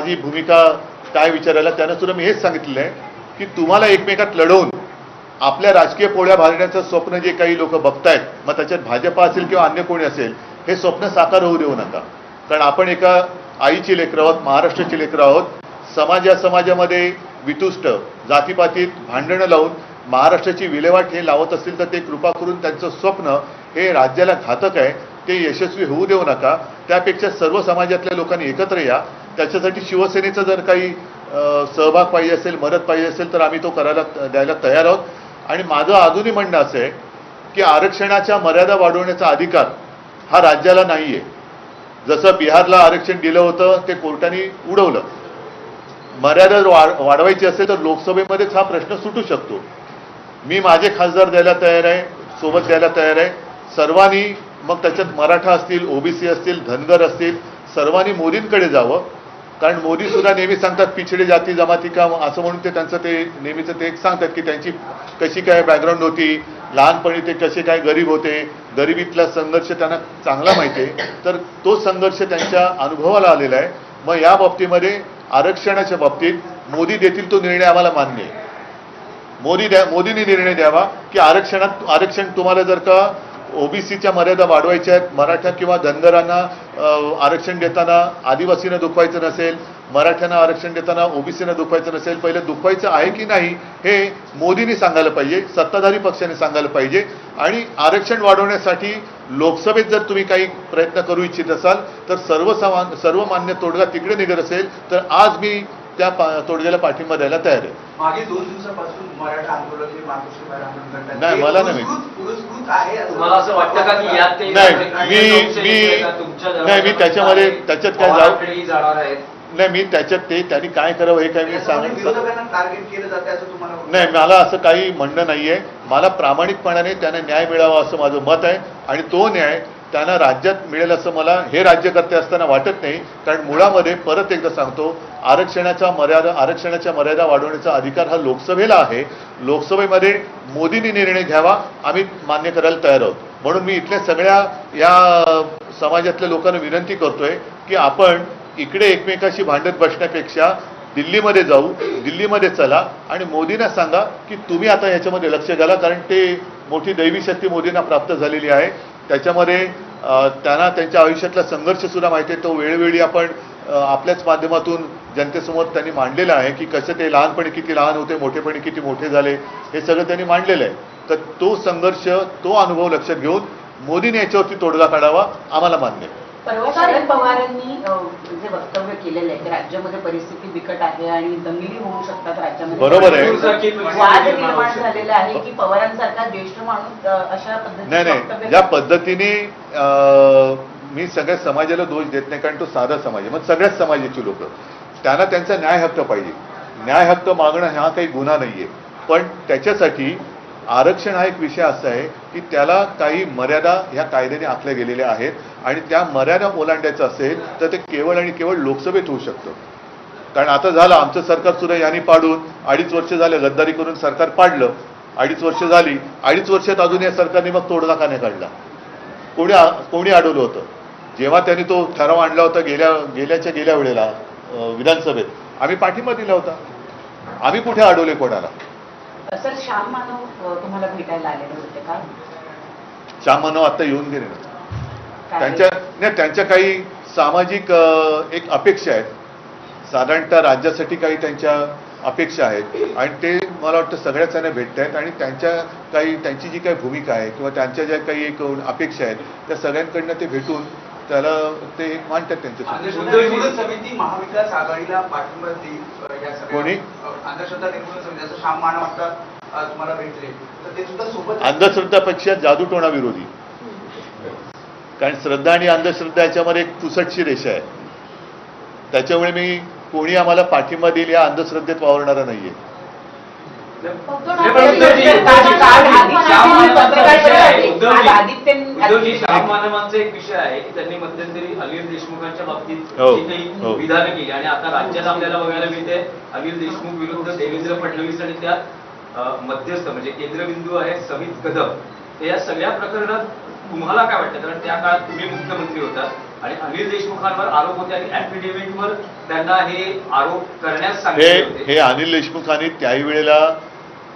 माझी भूमिका काय विचारायला त्यानं सुद्धा मी हेच सांगितलेलं आहे की तुम्हाला एकमेकात लढवून आपल्या राजकीय पोळ्या भाजण्याचं स्वप्न जे काही लोक बघतायत, मग त्याच्यात भाजपा असेल किंवा अन्य कोणी असेल, हे स्वप्न साकार होऊ देऊ नका. कारण आपण एका आईची लेकरं आहोत, महाराष्ट्राची लेकरं आहोत. समाजामध्ये वितुष्ट जातीपातीत भांडणं लावून महाराष्ट्राची विल्हेवाट हे लावत असतील तर ते कृपा करून त्यांचं स्वप्न हे राज्याला घातक आहे, ते यशस्वी होऊ देऊ नका. त्यापेक्षा सर्व समाजातल्या लोकांनी एकत्र या. त्याच्यासाठी शिवसेनेचा जर काही सहभाग पाहिजे असेल, मदत पाहिजे असेल तर आम्ही तो द्यायला तयार आहोत. आणि माझं अजूनही म्हणणं असं आहे की आरक्षणाच्या मर्यादा वाढवण्याचा अधिकार हा राज्याला नाही आहे. जसं बिहारला आरक्षण दिलं होतं ते कोर्टाने उडवलं. मर्यादा वाढवायची असेल तर लोकसभेमध्येच हा प्रश्न सुटू शकतो. मी माझे खासदार द्यायला तयार आहे, सोबत द्यायला तयार आहे. सर्वांनी, मग त्याच्यात मराठा असतील, ओबीसी असतील, धनगर असतील, सर्वांनी मोदींकडे जावं. कारण मोदी सुद्धा नेहमी सांगतात पिछडे जाती जमाती का, असं म्हणून ते त्यांचं ते नेहमीचं ते एक सांगतात की त्यांची कशी काय बॅकग्राऊंड होती, लहानपणी ते कसे काय गरीब होते, गरिबीतला संघर्ष त्यांना चांगला माहिती आहे. तर तो संघर्ष त्यांच्या अनुभवाला आलेला आहे. मग या बाबतीमध्ये आरक्षणाच्या बाबतीत मोदी देतील तो निर्णय आम्हाला मान्य आहे. मोदींनी निर्णय द्यावा की आरक्षण तुम्हाला जर का ओबीसीच्या मर्यादा वाढवायच्या आहेत, मराठा किंवा धनगरांना आरक्षण देताना आदिवासींना दुखवायचं नसेल, मराठ्यांना आरक्षण देताना ओबीसींना दुखवायचं नसेल, पहिलं दुखवायचं आहे की नाही हे मोदींनी सांगायला पाहिजे, सत्ताधारी पक्षाने सांगायला पाहिजे. आणि आरक्षण वाढवण्यासाठी लोकसभेत जर तुम्ही काही प्रयत्न करू इच्छित असाल तर सर्वमान्य तोडगा तिकडे निघत असेल तर आज मी त्या तोडग्याला पाठिंबा द्यायला तयार आहे. मागे 2 दिवसापासून मराठा आंदोलन हे मातोश्री आंदोलन करतात. नाही, मला नाही. तुम्हाला असं वाटतं का की यात मी त्याच्यामध्ये त्याच्यात काय जाणार आहेत? नाही, मी त्याच्यात ते त्यांनी काय करावं हे काय मी टार्गेट केलं जाते असं तुम्हाला नाही, मला असं काही म्हणणं नाहीये. मला प्रामाणिकपणाने त्यांना न्याय मिळावा असं माझं मत आहे. आणि तो न्याय त्यांना राज्यात मिळेल असं मला हे राज्यकर्ते असताना वाटत नाही. कारण मुळामध्ये परत एकदा सांगतो, आरक्षणाच्या मर्यादा वाढवण्याचा अधिकार हा लोकसभेला आहे. लोकसभेमध्ये मोदींनी निर्णय घ्यावा, आम्ही मान्य करायला तयार आहोत. म्हणून मी इथल्या सगळ्या या समाजातल्या लोकांना विनंती करतोय की आपण इकडे एकमेकाशी भांडत बसण्यापेक्षा दिल्लीमध्ये जाऊ, दिल्लीमध्ये चला आणि मोदींना सांगा की तुम्ही आता ह्याच्यामध्ये लक्ष घाला. कारण ते मोठी दैवी शक्ती मोदींना प्राप्त झालेली आहे. त्याच्यामध्ये त्यांना त्यांच्या आयुष्यातला संघर्ष सुद्धा माहिती आहे. तो वेळोवेळी आपण आपल्याच माध्यमातून जनतेसमोर त्यांनी मांडलेलं आहे की कसं ते लहानपणी किती लहान होते, मोठेपणी किती मोठे झाले, हे सगळं त्यांनी मांडलेलं आहे. तर तो संघर्ष, तो अनुभव लक्षात घेऊन मोदींनी याच्यावरती तोडगा काढावा, आम्हाला मान्य आहे. परवा शरद पवारांनी जे वक्तव्य केलेलं आहे की राज्यामध्ये परिस्थिती बिकट आहे आणि दंगली होऊ शकतात राज्यामध्ये, बरोबर आहे. वाद निर्माण झालेला आहे की पवारांसारखा ज्येष्ठ माणूस अशा पद्धतीने नाही, ज्या पद्धतीने मी सगळ्या समाजाला दोष देत नाही, कारण तो साधा समाज आहे. मग सगळ्याच समाजाची लोक, त्यांना त्यांचा न्याय हक्क पाहिजे. न्याय हक्क मागणं हा काही गुन्हा नाहीये. पण त्याच्यासाठी आरक्षण हा एक विषय असा आहे की त्याला काही मर्यादा ह्या कायद्याने आखल्या गेलेल्या आहेत आणि त्या मर्यादा ओलांडायचं असेल तर ते केवळ आणि केवळ लोकसभेत होऊ शकतं. कारण आता झालं आमचं सरकार सुद्धा यांनी पाडून 2.5 वर्ष झालं, गद्दारी करून सरकार पाडलं. 2.5 वर्ष झाली, 2.5 वर्षात अजून या सरकारने मग तोडगा का नाही काढला? कोणी अडवलं होतं? जेव्हा त्यांनी तो ठराव आणला होता गेल्या वेळेला विधानसभेत, आम्ही पाठिंबा दिला होता. आम्ही कुठे अडवले कोणाला? सर, श्याम मानव तुम्हाला भेटायला आलेले होते का? श्याम मानव आता येऊन गेले ना. त्यांच्या काही सामाजिक एक अपेक्षा आहेत, साधारणतः राज्यासाठी काही त्यांच्या अपेक्षा आहेत आणि ते मला वाटतं सगळ्याच त्यांना भेटत आहेत. आणि त्यांची जी काही भूमिका आहे किंवा त्यांच्या ज्या काही एक अपेक्षा आहेत त्या सगळ्यांकडनं ते भेटून त्याला ते मांडतात त्यांच्या समिती महाविकास आघाडीला पाठिंबा देईल. कोणी? अंधश्रद्धा निर्मूलन समिती, जसं श्याम मानव आता तुम्हाला भेटले तर ते सुद्धा सोबत. अंधश्रद्धापेक्षा जादूटोणा विरोधी. कारण श्रद्धा आणि अंधश्रद्धा याच्यामध्ये एक पुसटशी रेषा आहे. त्याच्यामुळे मी कोणी आम्हाला पाठिंबा देईल या अंधश्रद्धेत वावरणारा नाहीये. मानवांचा एक विषय आहे की त्यांनी मध्यंतरी अनिल देशमुखांच्या बाबतीत विधानं केली आणि आता राज्यात आपल्याला बघायला मिळते अनिल देशमुख विरुद्ध देवेंद्र फडणवीस आणि त्या मध्यस्थ म्हणजे केंद्रबिंदू आहे समित कदम. या सगळ्या प्रकरणात तुम्हाला काय वाटतं? कारण त्या काळात तुम्ही मुख्यमंत्री होता, आणि अनिल देशमुखांवर आरोप होते आणि ऍफिडेव्हिटवर त्यांना हे आरोप करण्यास सांगितले होते. हे अनिल देशमुखांनी त्याही वेळेला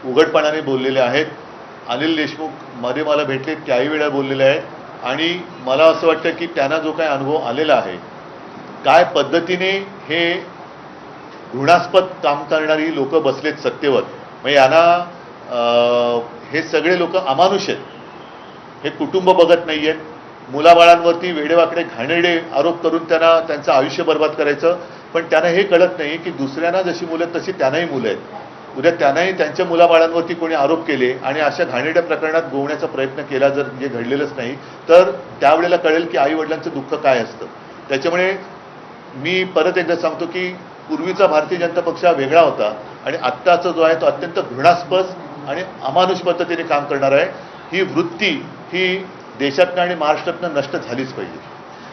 उघडपणाने बोललेले आहेत. अनिल देशमुख मध्ये मला भेटले त्याही वेळेला बोललेले आहेत आणि मला असं वाटतं की त्यांना जो काही अनुभव आलेला आहे, काय पद्धतीने हे घृणास्पद काम करणारी लोक बसलेत सत्तेवर, म्हणजे यांना हे सगळे लोक अमानुष आहेत. हे कुटुंब बघत नाहीयेत. मुलाबाळांवरती वेडेवाकडे घाणेरडे आरोप करून त्यांना त्यांचं आयुष्य बर्बाद करायचं. पण त्यांना हे कळत नाही की दुसऱ्यांना जशी मुलं आहेत तशी त्यांनाही मुलं आहेत. उद्या त्यांनाही त्यांच्या मुलाबाळांवरती कोणी आरोप केले आणि अशा घाणेरड्या प्रकरणात गोवण्याचा प्रयत्न केला, जर जे घडलेलंच नाही, तर त्यावेळेला कळेल की आई वडिलांचं दुःख काय असतं. त्याच्यामुळे मी परत एकदा सांगतो की पूर्वीचा भारतीय जनता पक्ष हा वेगळा होता आणि आत्ताचा जो आहे तो अत्यंत घृणास्पद आणि अमानुष पद्धतीने काम करणार आहे. ही वृत्ती ही देशातनं आणि महाराष्ट्रातनं नष्ट झालीच पाहिजे.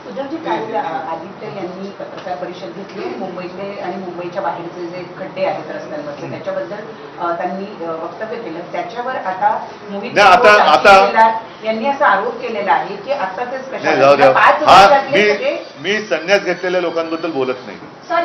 उद्धवजी, काल आदित्य यांनी पत्रकार परिषद घेतली. मुंबईतले आणि मुंबईच्या बाहेरचे जे खड्डे आहेत रस्त्यांवरचे त्याच्याबद्दल त्यांनी वक्तव्य केलं. त्याच्यावर आता मोहित नाही, आता यांनी असा आरोप केलेला आहे की आता तेच नाही, जाऊ द्या. कशा 5 हा वर्षातले सगळे मी संन्यास घेतलेल्या लोकांबद्दल बोलत नाही. सर,